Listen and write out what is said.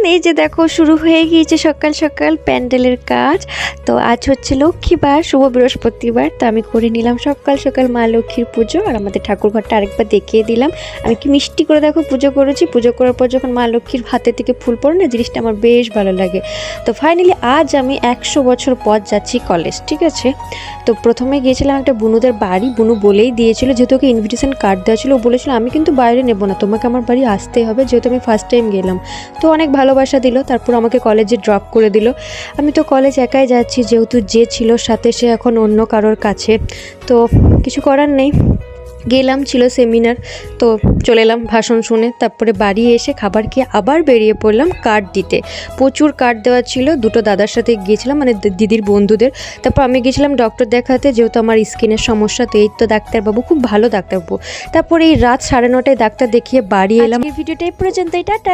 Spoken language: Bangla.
এই যে দেখো শুরু হয়ে গিয়েছে সকাল সকাল প্যান্ডেলের কাজ। তো আজ হচ্ছে লক্ষ্মীবার, শুভ বৃহস্পতিবার। তো আমি করে নিলাম সকাল সকাল মা লক্ষ্মীর পুজো, আর আমাদের ঠাকুর ঘরটা আরেকবার দেখিয়ে দিলাম। আমি কি মিষ্টি করে দেখো পুজো করেছি। পুজো করার পর যখন মা লক্ষ্মীর হাতে থেকে ফুল পড়ে না, জিনিসটা আমার বেশ ভালো লাগে। তো ফাইনালি আজ আমি 100 বছর পর যাচ্ছি কলেজ, ঠিক আছে। তো প্রথমে গিয়েছিলাম একটা বুনুদের বাড়ি, বুনু বলেই দিয়েছিল, যেহেতু ওকে ইনভিটেশন কার্ড দেওয়া ছিল, ও বলেছিল আমি কিন্তু বাইরে নেবো না, তোমাকে আমার বাড়ি আসতেই হবে, যেহেতু আমি ফার্স্ট টাইম গেলাম। তো অনেক ভালোবাসা দিল, তারপর আমাকে কলেজে ড্রপ করে দিল। আমি তো কলেজ একাই যাচ্ছি, যেহেতু যে ছিল সাথে সে এখন অন্য কারোর কাছে, তো কিছু করার নেই। গেলাম, ছিল সেমিনার, তো চলে এলাম ভাষণ শুনে। তারপরে বাড়ি এসে খাবার খেয়ে আবার বেরিয়ে পড়লাম কার্ড দিতে। প্রচুর কার্ড দেওয়া ছিল, দুটো দাদার সাথে গিয়েছিলাম, মানে দিদির বন্ধুদের। তারপর আমি গেছিলাম ডক্টর দেখাতে, যেহেতু আমার স্কিনের সমস্যা। তো এই তো ডাক্তারবাবু, খুব ভালো ডাক্তারবাবু। তারপরে এই রাত 9:30টায় ডাক্তার দেখিয়ে বাড়ি এলাম। এই ভিডিওটা এই পর্যন্তই, টাটা।